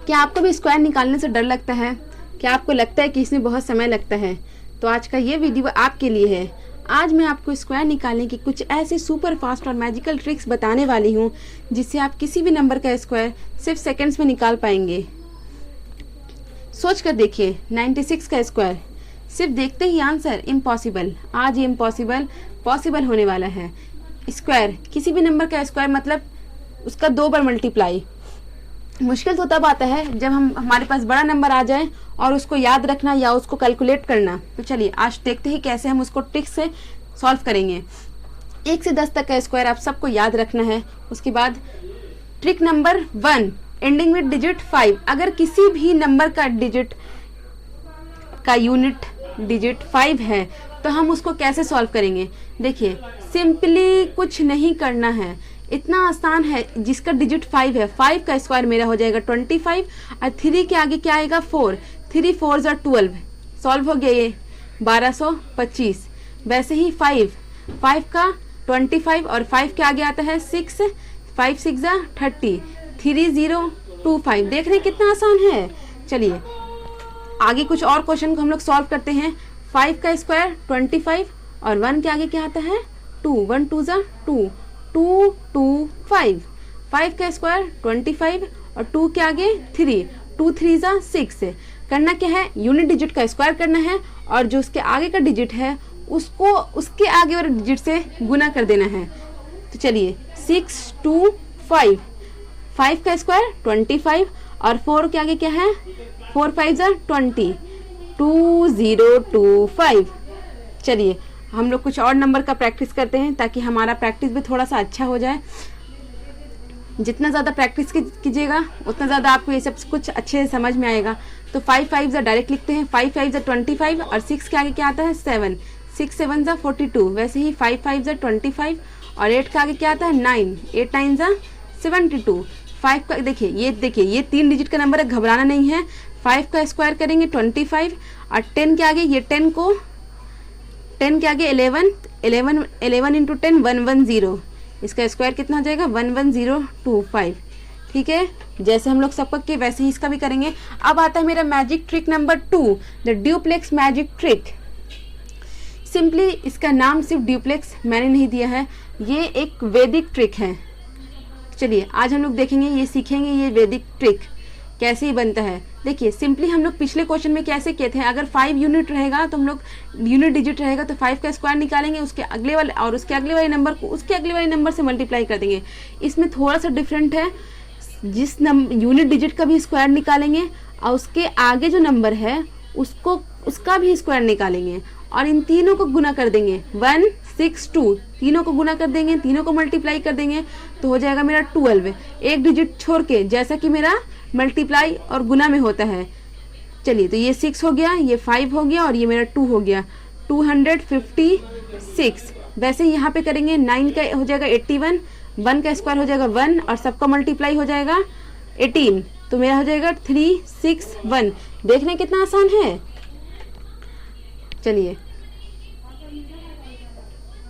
क्या आपको भी स्क्वायर निकालने से डर लगता है? क्या आपको लगता है कि इसमें बहुत समय लगता है? तो आज का ये वीडियो आपके लिए है। आज मैं आपको स्क्वायर निकालने की कुछ ऐसे सुपर फास्ट और मैजिकल ट्रिक्स बताने वाली हूँ जिससे आप किसी भी नंबर का स्क्वायर सिर्फ सेकंड्स में निकाल पाएंगे। सोच कर देखिए, 96 का स्क्वायर। सिर्फ देखते ही आंसर इम्पॉसिबल। आज ये इम्पॉसिबल पॉसिबल होने वाला है। स्क्वायर, किसी भी नंबर का स्क्वायर मतलब उसका 2 बार मल्टीप्लाई। मुश्किल तो तब आता है जब हमारे पास बड़ा नंबर आ जाए और उसको याद रखना या उसको कैलकुलेट करना। तो चलिए आज देखते हैं कैसे हम उसको ट्रिक से सॉल्व करेंगे। 1 से 10 तक का स्क्वायर आप सबको याद रखना है। उसके बाद trick number 1, ending with digit 5। अगर किसी भी नंबर का डिजिट का यूनिट डिजिट 5 है तो हम उसको कैसे सॉल्व करेंगे। देखिए, सिंपली कुछ नहीं करना है, इतना आसान है। जिसका डिजिट 5 है, 5 का स्क्वायर मेरा हो जाएगा 25 और 3 के आगे क्या आएगा 4। 3 4 are 12। सॉल्व हो गया ये 1225। वैसे ही 5 का 25 और 5 के आगे आता है 6। 5 6 are 30। 3025। देख रहे हैं कितना आसान है। चलिए आगे कुछ और क्वेश्चन को हम लोग सॉल्व करते हैं। 5 का स्क्वायर 25 और 1 के आगे क्या आता है 2। 1 2 are 2। 2 2 5। 5 का स्क्वायर 25 और 2 के आगे 3। 2 3 are 6। करना क्या है, यूनिट डिजिट का स्क्वायर करना है और जो उसके आगे का डिजिट है उसको उसके आगे वाले डिजिट से गुना कर देना है। तो चलिए 6 2 5। 5 का स्क्वायर 25 और 4 के आगे क्या है 4 5 are 20। 2025। चलिए हम लोग कुछ और नंबर का प्रैक्टिस करते हैं ताकि हमारा प्रैक्टिस भी थोड़ा सा अच्छा हो जाए। जितना ज़्यादा प्रैक्टिस कीजिएगा उतना ज़्यादा आपको ये सब कुछ अच्छे से समझ में आएगा। तो 5 5 डायरेक्ट लिखते हैं। 5 5 25 और 6 के आगे क्या आता है 7। 6 7 42। वैसे ही 5 5 25 और 8 के आगे क्या आता है 9। 8 9 72। 5 का देखिए ये 3 डिजिट का नंबर है, घबराना नहीं है। 5 का स्क्वायर करेंगे 25 और 10 के आगे ये 10 के आगे 11 इंटू 10 110। इसका स्क्वायर कितना हो जाएगा 11025। ठीक है, जैसे हम लोग सबका किए वैसे ही इसका भी करेंगे। अब आता है मेरा magic trick number 2, the duplex magic trick. Simply इसका नाम सिर्फ ड्यूप्लेक्स मैंने नहीं दिया है, ये एक वैदिक ट्रिक है। चलिए आज हम लोग देखेंगे, ये सीखेंगे ये वैदिक ट्रिक कैसे ही बनता है। देखिए सिंपली हम लोग पिछले क्वेश्चन में कैसे किए थे, अगर 5 यूनिट रहेगा तो हम लोग यूनिट डिजिट रहेगा तो 5 का स्क्वायर निकालेंगे, उसके अगले वाले और उसके अगले वाले नंबर को उसके अगले वाले नंबर से मल्टीप्लाई कर देंगे। इसमें थोड़ा सा डिफरेंट है, जिस यूनिट डिजिट का भी स्क्वायर निकालेंगे और उसके आगे जो नंबर है उसका भी स्क्वायर निकालेंगे और इन तीनों को गुना कर देंगे। 1 6 2, तीनों को गुना कर देंगे, तीनों को मल्टीप्लाई कर देंगे तो हो जाएगा मेरा 12। एक डिजिट छोड़ के, जैसा कि मेरा मल्टीप्लाई और गुना में होता है। चलिए तो ये 6 हो गया, ये 5 हो गया और ये मेरा 2 हो गया 256। वैसे ही यहाँ पे करेंगे 9 का हो जाएगा 81। 1 का स्क्वायर हो जाएगा 1 और सबका मल्टीप्लाई हो जाएगा 18। तो मेरा हो जाएगा 361। देख रहे हैं कितना आसान है। चलिए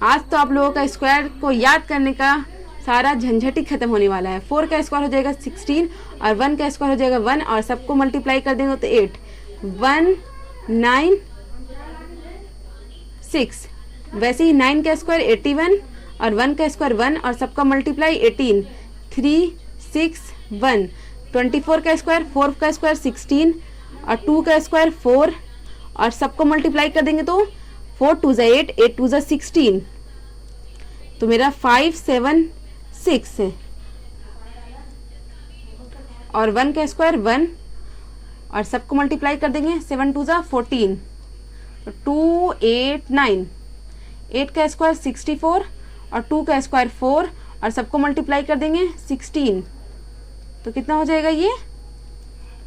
आज तो आप लोगों का स्क्वायर को याद करने का सारा झंझट ही खत्म होने वाला है। 4 का स्क्वायर हो जाएगा 16 और 1 का स्क्वायर हो जाएगा 1 और सबको मल्टीप्लाई कर देंगे तो 8। 1 9 6। वैसे ही 9 का स्क्वायर 81 और 1 का स्क्वायर 1 और सबका मल्टीप्लाई 18। 3 6 1। 24 का स्क्वायर 4 का स्क्वायर 16 और 2 का स्क्वायर 4 और सबको मल्टीप्लाई कर देंगे तो 4 2 8, 8 2 16। तो मेरा 576 है और 1 का स्क्वायर 1 और सबको मल्टीप्लाई कर देंगे 7 2 14। 289। 8 का स्क्वायर 64 और 2 का स्क्वायर 4 और सबको मल्टीप्लाई कर देंगे 16। तो कितना हो जाएगा ये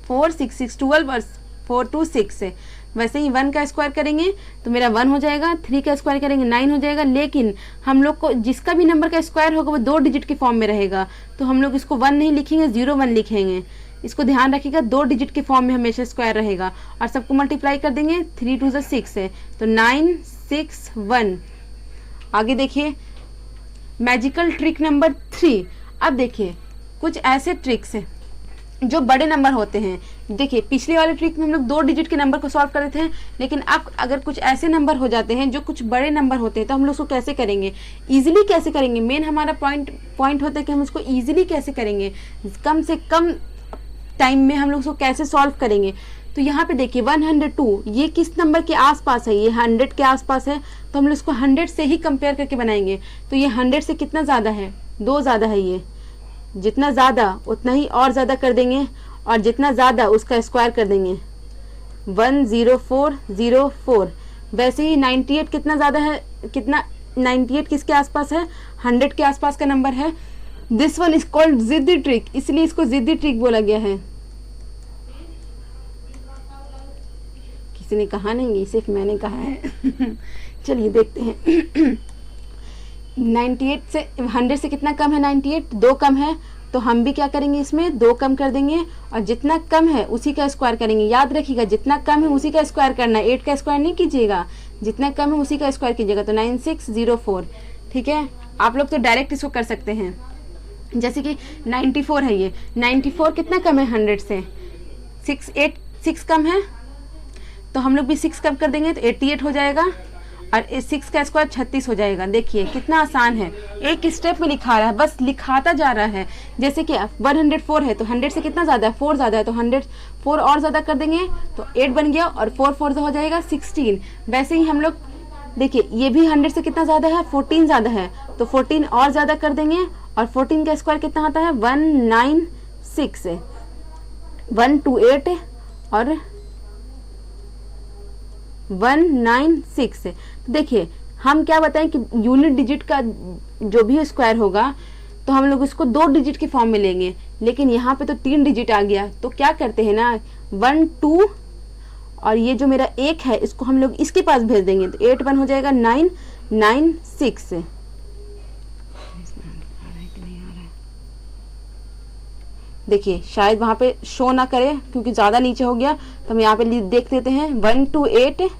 4 6 6 12 और 4 2 6 है। वैसे ही 1 का स्क्वायर करेंगे तो मेरा 1 हो जाएगा। 3 का स्क्वायर करेंगे 9 हो जाएगा। लेकिन हम लोग को जिसका भी नंबर का स्क्वायर होगा वो 2 डिजिट के फॉर्म में रहेगा, तो हम लोग इसको 1 नहीं लिखेंगे, 0 1 लिखेंगे। इसको ध्यान रखिएगा, 2 डिजिट के फॉर्म में हमेशा स्क्वायर रहेगा और सबको मल्टीप्लाई कर देंगे। 3 2 6 है तो 9 6 1। आगे देखिए मैजिकल ट्रिक नंबर 3। अब देखिए कुछ ऐसे ट्रिक्स हैं जो बड़े नंबर होते हैं, देखिए पिछले वाले ट्रिक में हम लोग 2 डिजिट के नंबर को सॉल्व कर रहे थे, लेकिन अब अगर कुछ ऐसे नंबर हो जाते हैं जो कुछ बड़े नंबर होते हैं तो हम लोग उसको कैसे करेंगे, इजीली कैसे करेंगे। मेन हमारा पॉइंट होता है कि हम उसको इजीली कैसे करेंगे, कम से कम टाइम में हम लोग उसको कैसे सॉल्व करेंगे। तो यहाँ पे देखिए 102 ये किस नंबर के आसपास है, ये 100 के आसपास है, तो हम लोग इसको 100 से ही कंपेयर करके बनाएंगे। तो ये 100 से कितना ज़्यादा है, 2 ज़्यादा है, ये जितना ज़्यादा उतना ही और ज़्यादा कर देंगे, और जितना ज़्यादा उसका स्क्वायर कर देंगे, 10404। वैसे ही 98 कितना ज़्यादा है, कितना 98 किसके आसपास है, 100 के आसपास का नंबर है। दिस वन इज कॉल्ड जिद्दी ट्रिक, इसलिए इसको जिद्दी ट्रिक बोला गया है। किसी ने कहा नहीं, सिर्फ मैंने कहा है। चलिए देखते हैं। 98 से 100 से कितना कम है, 98 2 कम है, तो हम भी क्या करेंगे, इसमें 2 कम कर देंगे, और जितना कम है उसी का स्क्वायर करेंगे। याद रखिएगा जितना कम है उसी का स्क्वायर करना है, 8 का स्क्वायर नहीं कीजिएगा, जितना कम है उसी का स्क्वायर कीजिएगा। तो 9604, ठीक है। आप लोग तो डायरेक्ट इसको कर सकते हैं, जैसे कि 94 है, ये 94 कितना कम है 100 से, 6 कम है, तो हम लोग भी 6 कम कर देंगे तो 88 हो जाएगा, और 6 का स्क्वायर 36 हो जाएगा। देखिए कितना आसान है, एक स्टेप में लिखा रहा है, बस लिखाता जा रहा है। जैसे कि 104 है तो 100 से कितना ज़्यादा है, 4 ज़्यादा है, तो 104 और ज़्यादा कर देंगे तो 8 बन गया, और 4 4 हो जाएगा 16। वैसे ही हम लोग देखिए ये भी 100 से कितना ज़्यादा है, 14 ज़्यादा है, तो 14 और ज़्यादा कर देंगे, और 14 का स्क्वायर कितना आता है, 196 है, 128 और 196 है। देखिए हम क्या बताएं कि यूनिट डिजिट का जो भी स्क्वायर होगा तो हम लोग इसको 2 डिजिट के फॉर्म में लेंगे, लेकिन यहाँ पे तो 3 डिजिट आ गया, तो क्या करते हैं ना 1 2, और ये जो मेरा 1 है इसको हम लोग इसके पास भेज देंगे, तो 8 1 हो जाएगा 996। देखिए शायद वहाँ पे शो ना करे क्योंकि ज़्यादा नीचे हो गया, तो हम यहाँ पे देख लेते हैं 128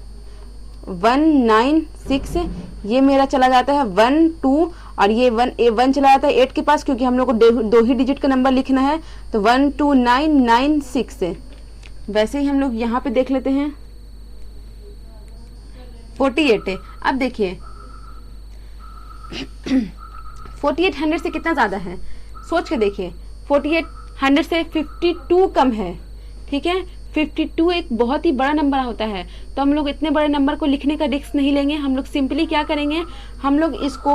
196, ये मेरा चला जाता है 1 2, और ये 1 चला जाता है 8 के पास, क्योंकि हम लोग को 2 ही डिजिट का नंबर लिखना है, तो 12996 है। वैसे ही हम लोग यहाँ पे देख लेते हैं 48 है। अब देखिए 48 100 से कितना ज़्यादा है, सोच के देखिए, 48 100 से 52 कम है, ठीक है। 52 एक बहुत ही बड़ा नंबर होता है, तो हम लोग इतने बड़े नंबर को लिखने का रिस्क नहीं लेंगे। हम लोग सिंपली क्या करेंगे, हम लोग इसको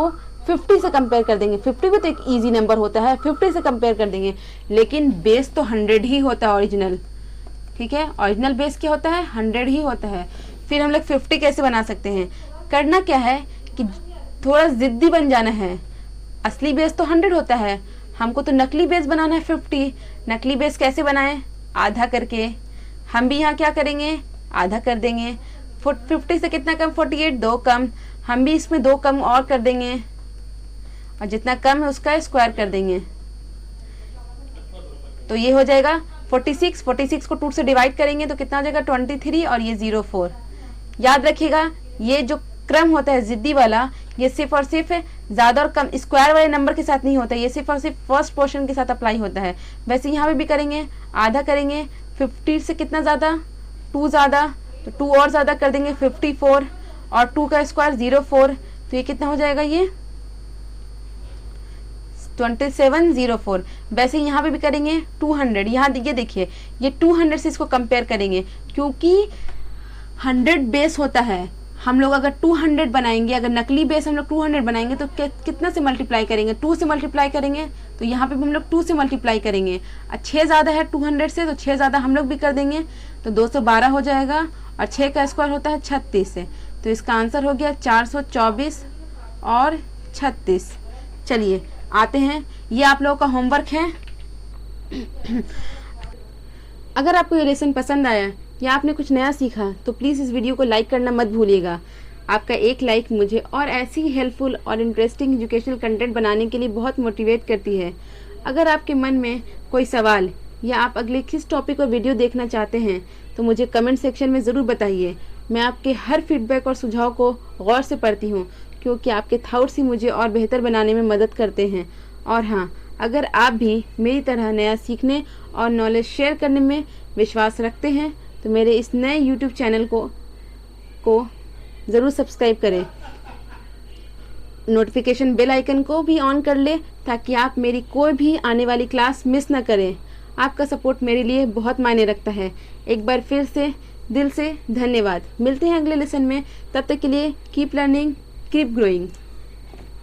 50 से कंपेयर कर देंगे। 50 भी तो एक इजी नंबर होता है, 50 से कंपेयर कर देंगे, लेकिन बेस तो 100 ही होता है ओरिजिनल, ठीक है। ओरिजिनल बेस क्या होता है, 100 ही होता है। फिर हम लोग 50 कैसे बना सकते हैं, करना क्या है कि थोड़ा ज़िद्दी बन जाना है। असली बेस तो 100 होता है, हमको तो नकली बेस बनाना है 50। नकली बेस कैसे बनाएं, आधा करके। हम भी यहाँ क्या करेंगे, आधा कर देंगे। 50 से कितना कम, 48 2 कम, हम भी इसमें 2 कम और कर देंगे, और जितना कम है उसका स्क्वायर कर देंगे, तो ये हो जाएगा 46। 46 को 2 से डिवाइड करेंगे तो कितना हो जाएगा 23, और ये 04। याद रखिएगा ये जो क्रम होता है जिद्दी वाला, ये सिर्फ और सिर्फ ज़्यादा और कम स्क्वायर वाले नंबर के साथ नहीं होता, ये सिर्फ और सिर्फ फर्स्ट पोर्शन के साथ अप्लाई होता है। वैसे यहाँ पे भी करेंगे, आधा करेंगे। 50 से कितना ज़्यादा, 2 ज़्यादा, तो 2 और ज़्यादा कर देंगे 54, और 2 का स्क्वायर 04, तो ये कितना हो जाएगा, ये 2704। वैसे यहाँ पे भी करेंगे 200। यहाँ ये देखिए ये 200 से इसको कंपेयर करेंगे, क्योंकि 100 बेस होता है। हम लोग अगर 200 बनाएंगे, अगर नकली बेस हम लोग 200 बनाएंगे तो कितना से मल्टीप्लाई करेंगे, 2 से मल्टीप्लाई करेंगे, तो यहाँ पे भी हम लोग 2 से मल्टीप्लाई करेंगे। 6 ज़्यादा है 200 से, तो 6 ज़्यादा हम लोग भी कर देंगे, तो 212 हो जाएगा, और 6 का स्क्वायर होता है 36 से, तो इसका आंसर हो गया 424 और 36। चलिए आते हैं, ये आप लोगों का होमवर्क है। अगर आपको ये लेसन पसंद आया या आपने कुछ नया सीखा तो प्लीज़ इस वीडियो को लाइक करना मत भूलिएगा। आपका एक लाइक मुझे और ऐसी ही हेल्पफुल और इंटरेस्टिंग एजुकेशनल कंटेंट बनाने के लिए बहुत मोटिवेट करती है। अगर आपके मन में कोई सवाल या आप अगले किस टॉपिक और वीडियो देखना चाहते हैं तो मुझे कमेंट सेक्शन में ज़रूर बताइए। मैं आपके हर फीडबैक और सुझाव को गौर से पढ़ती हूँ, क्योंकि आपके थॉट्स ही मुझे और बेहतर बनाने में मदद करते हैं। और हाँ, अगर आप भी मेरी तरह नया सीखने और नॉलेज शेयर करने में विश्वास रखते हैं तो मेरे इस नए YouTube चैनल को ज़रूर सब्सक्राइब करें। नोटिफिकेशन बेल आइकन को भी ऑन कर लें ताकि आप मेरी कोई भी आने वाली क्लास मिस ना करें। आपका सपोर्ट मेरे लिए बहुत मायने रखता है। एक बार फिर से दिल से धन्यवाद। मिलते हैं अगले लेसन में, तब तक के लिए कीप लर्निंग, कीप ग्रोइंग।